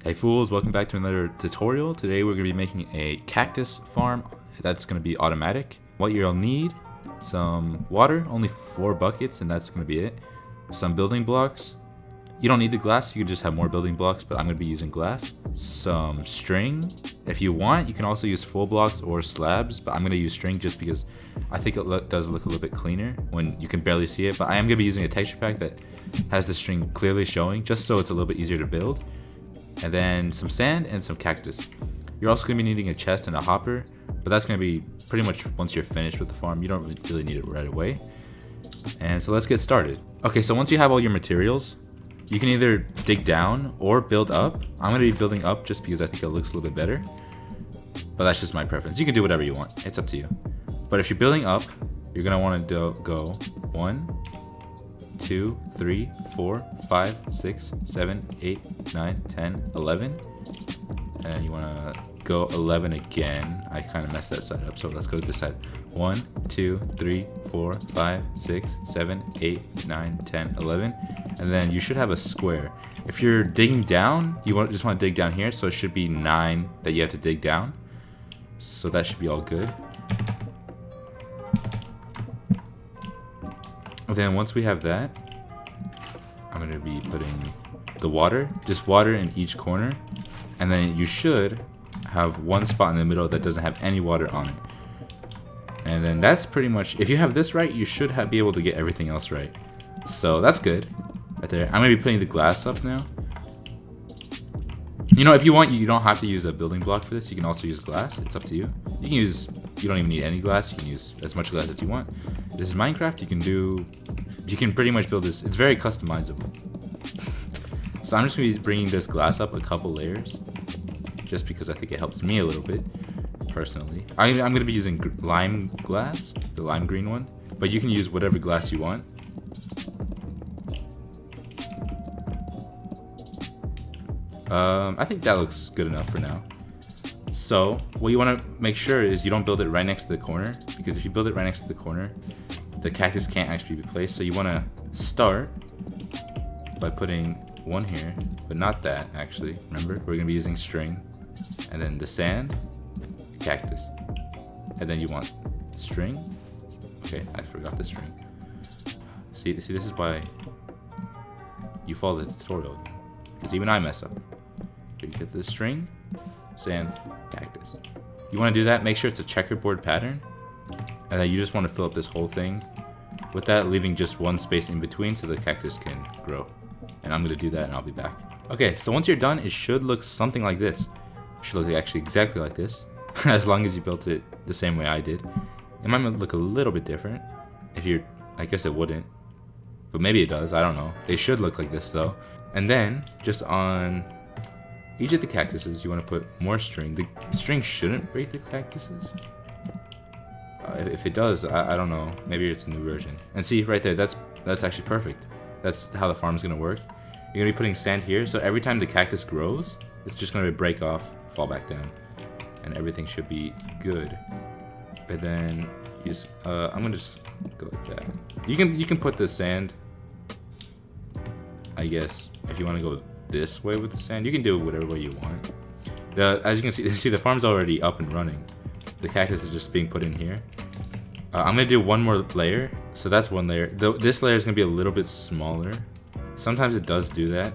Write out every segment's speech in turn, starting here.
Hey fools, welcome back to another tutorial. Today we're going to be making a cactus farm that's going to be automatic. What you'll need, some water, only 4 buckets, and that's going to be it. Some building blocks. You don't need the glass, you can just have more building blocks, but I'm going to be using glass. Some string. If you want, you can also use full blocks or slabs, but I'm going to use string just because I think it does look a little bit cleaner when you can barely see it. But I am going to be using a texture pack that has the string clearly showing, just so it's a little bit easier to build. And then some sand and some cactus. You're also going to be needing a chest and a hopper, but that's going to be pretty much once you're finished with the farm. You don't really need it right away. And so let's get started. Okay, so once you have all your materials, you can either dig down or build up. I'm going to be building up just because I think it looks a little bit better, but that's just my preference. You can do whatever you want. It's up to you. But if you're building up, you're going to want to go 1, 2, 3, 4, 5, 6, 7, 8, 9, 10, 11. And you want to go 11 again. I kind of messed that side up, so let's go to this side. 1, 2, 3, 4, 5, 6, 7, 8, 9, 10, 11. And then you should have a square. If you're digging down, you just want to dig down here, so it should be 9 that you have to dig down. So that should be all good. And then once we have that, I'm going to be putting the water, just water in each corner. And then you should have one spot in the middle that doesn't have any water on it. And then that's pretty much, if you have this right, you should be able to get everything else right. So that's good right there. I'm going to be putting the glass up now. You know, if you want, you don't have to use a building block for this. You can also use glass. It's up to you. You don't even need any glass. You can use as much glass as you want. This is Minecraft. You can pretty much build this. It's very customizable. So I'm just going to be bringing this glass up a couple layers, just because I think it helps me a little bit, personally. I'm going to be using lime glass, the lime green one, but you can use whatever glass you want. I think that looks good enough for now. So what you want to make sure is you don't build it right next to the corner, because if you build it right next to the corner, the cactus can't actually be placed. So you want to start by putting one here, but not that actually. Remember, we're going to be using string, and then the sand, cactus, and then you want string. Okay, I forgot the string. See, this is why you follow the tutorial, because even I mess up. So you get the string, sand, cactus. You want to do that, make sure it's a checkerboard pattern, and then you just want to fill up this whole thing with that, leaving just one space in between so the cactus can grow. And I'm going to do that and I'll be back. Okay, so once you're done, it should look something like this. It should look actually exactly like this, as long as you built it the same way I did. It might look a little bit different if you're, I guess it wouldn't, but maybe it does, I don't know. They should look like this though. And then just on each of the cactuses, you want to put more string. The string shouldn't break the cactuses. If it does, I don't know. Maybe it's a new version. And see, right there, that's actually perfect. That's how the farm's going to work. You're going to be putting sand here, so every time the cactus grows, it's just going to break off, fall back down. And everything should be good. And then you just, I'm going to just go like that. You can put the sand, I guess, if you want to go this way with the sand. You can do it whatever way you want. As you can see the farm's already up and running. The cactus is just being put in here. I'm going to do one more layer. So that's one layer. This layer is going to be a little bit smaller. Sometimes it does do that,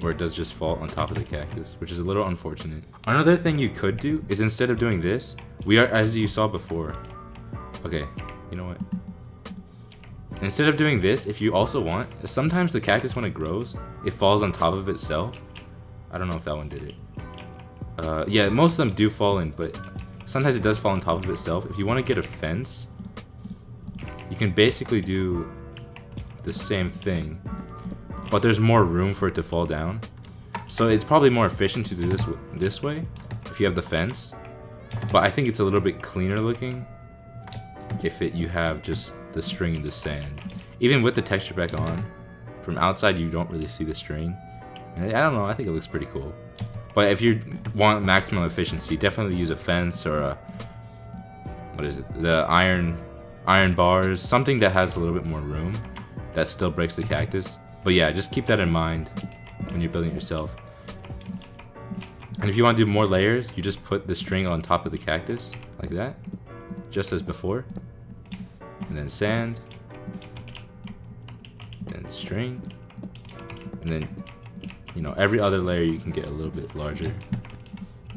where it does just fall on top of the cactus, which is a little unfortunate. Another thing you could do is, instead of doing this, as you saw before. Okay, you know what? Instead of doing this, if you also want, sometimes the cactus, when it grows, it falls on top of itself. I don't know if that one did it. Yeah, most of them do fall in, but sometimes it does fall on top of itself. If you want to get a fence, you can basically do the same thing, but there's more room for it to fall down. So it's probably more efficient to do this way if you have the fence, but I think it's a little bit cleaner looking if you have just the string and the sand. Even with the texture pack on, from outside you don't really see the string. And I don't know, I think it looks pretty cool. But if you want maximum efficiency, definitely use a fence or a, what is it, the iron bars, something that has a little bit more room that still breaks the cactus. But yeah, just keep that in mind when you're building it yourself. And if you want to do more layers, you just put the string on top of the cactus, like that, just as before. And then sand, then string, and then, you know, every other layer you can get a little bit larger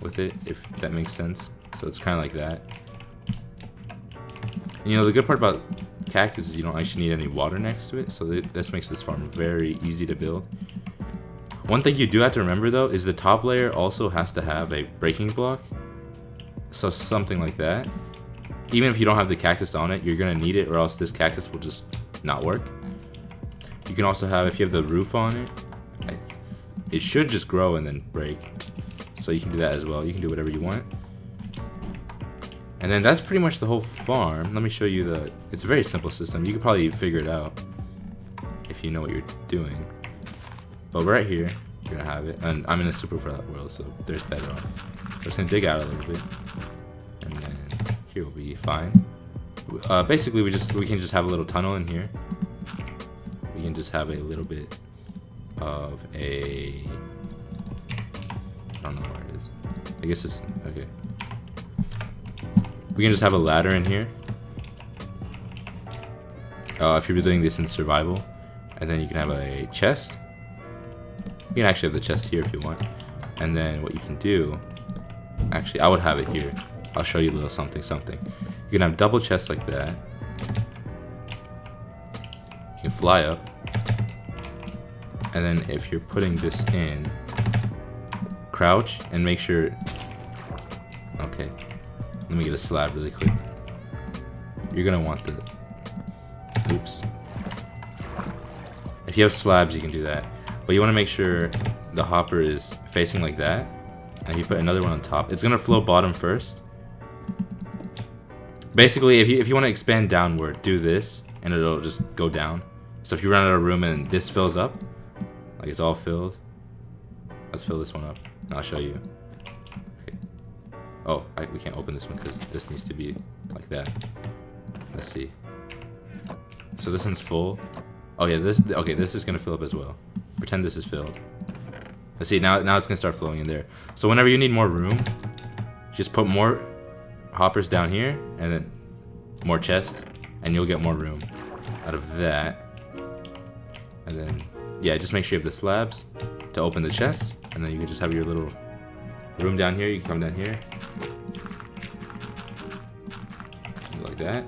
with it, if that makes sense. So it's kind of like that. And, you know, the good part about Cactus is you don't actually need any water next to it, so this makes this farm very easy to build. One thing you do have to remember though is the top layer also has to have a breaking block, so something like that. Even if you don't have the cactus on it, you're gonna need it, or else this cactus will just not work. You can also have, if you have the roof on it, it should just grow and then break, so you can do that as well. You can do whatever you want. And then that's pretty much the whole farm. Let me show you it's a very simple system. You could probably figure it out if you know what you're doing. But right here, you're gonna have it. And I'm in a super flat world, so there's bedrock. So it's gonna dig out a little bit. And then here will be fine. Basically, we can just have a little tunnel in here. We can just have a little bit of I don't know where it is. I guess it's, okay. We can just have a ladder in here. If you're doing this in survival. And then you can have a chest. You can actually have the chest here if you want. And then what you can do, actually I would have it here. I'll show you a little something. You can have double chests like that. You can fly up. And then if you're putting this in, crouch and make sure, okay. Let me get a slab really quick. You're gonna want the, oops. If you have slabs, you can do that. But you wanna make sure the hopper is facing like that. And you put another one on top. It's gonna flow bottom first. Basically, if you wanna expand downward, do this, and it'll just go down. So if you run out of room and this fills up, like it's all filled, let's fill this one up, and I'll show you. Oh, we can't open this one because this needs to be like that. Let's see. So this one's full. Oh yeah, this is gonna fill up as well. Pretend this is filled. Let's see, now it's gonna start flowing in there. So whenever you need more room, just put more hoppers down here and then more chests, and you'll get more room out of that. And then, yeah, just make sure you have the slabs to open the chest, and then you can just have your little room down here. You can come down here like that.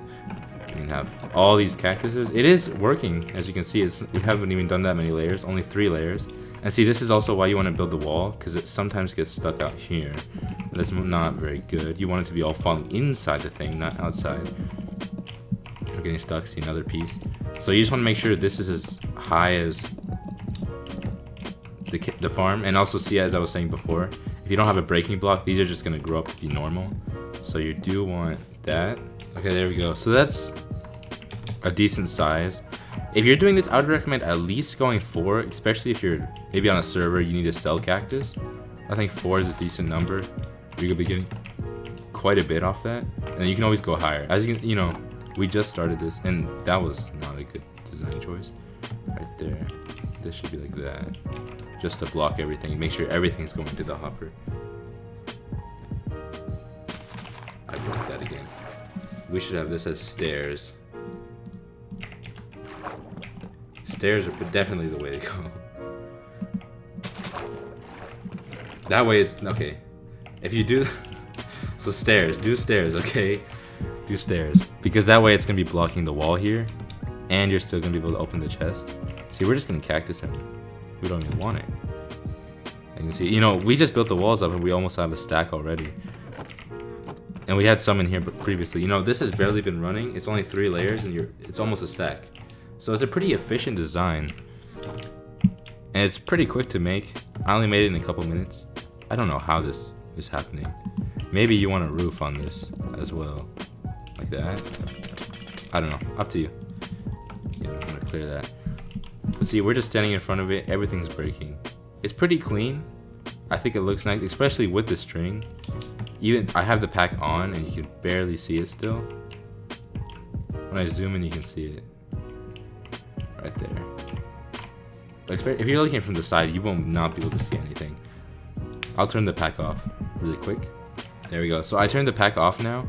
You can have all these cactuses. It is working, as you can see. We haven't even done that many layers, only 3 layers. And see, this is also why you want to build the wall, because it sometimes gets stuck out here. That's not very good. You want it to be all falling inside the thing, not outside. I'm getting stuck. See another piece. So you just want to make sure this is as high as the farm, and also see, as I was saying before, if you don't have a breaking block, these are just going to grow up to be normal. So you do want that. Okay, there we go. So that's a decent size. If you're doing this, I would recommend at least going 4, especially if you're maybe on a server you need to sell cactus. I think 4 is a decent number. You're gonna be getting quite a bit off that, and you can always go higher. As you know, we just started this, and that was not a good design choice. Right there, this should be like that, just to block everything. Make sure everything's going to the hopper. I broke that again. We should have this as stairs. Stairs are definitely the way to go. That way it's okay. If you do, so stairs, do stairs, okay? Do stairs, because that way it's gonna be blocking the wall here, and you're still gonna be able to open the chest. See, we're just gonna cactus him. We don't even want it. And you can see, you know, we just built the walls up and we almost have a stack already. And we had some in here previously. You know, this has barely been running. It's only 3 layers and it's almost a stack. So it's a pretty efficient design. And it's pretty quick to make. I only made it in a couple minutes. I don't know how this is happening. Maybe you want a roof on this as well. Like that. I don't know. Up to you. Yeah, I'm gonna clear that. But see, we're just standing in front of it. Everything's breaking. It's pretty clean. I think it looks nice, especially with the string. Even I have the pack on and you can barely see it still. When I zoom in, you can see it. Right there. If you're looking from the side, you will not be able to see anything. I'll turn the pack off really quick. There we go. So I turned the pack off now.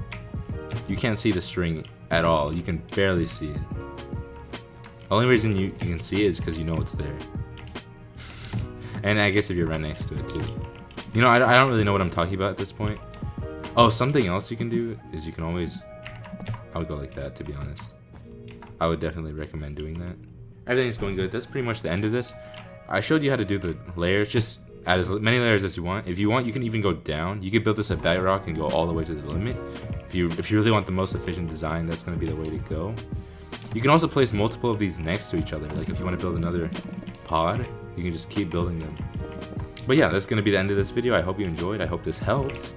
You can't see the string at all. You can barely see it. The only reason you can see it is because you know it's there. And I guess if you're right next to it too. You know, I don't really know what I'm talking about at this point. Oh, something else you can do is you can always... I would go like that, to be honest. I would definitely recommend doing that. Everything's going good. That's pretty much the end of this. I showed you how to do the layers. Just add as many layers as you want. If you want, you can even go down. You could build this at bedrock and go all the way to the limit. If you really want the most efficient design, that's going to be the way to go. You can also place multiple of these next to each other. Like if you want to build another pod, you can just keep building them. But yeah, that's going to be the end of this video. I hope you enjoyed. I hope this helped.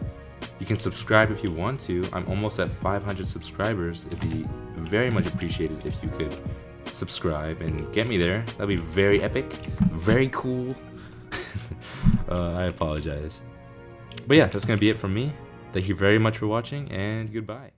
You can subscribe if you want to. I'm almost at 500 subscribers. It'd be very much appreciated if you could subscribe and get me there. That'd be very epic, very cool. I apologize. But yeah, that's going to be it from me. Thank you very much for watching, and goodbye.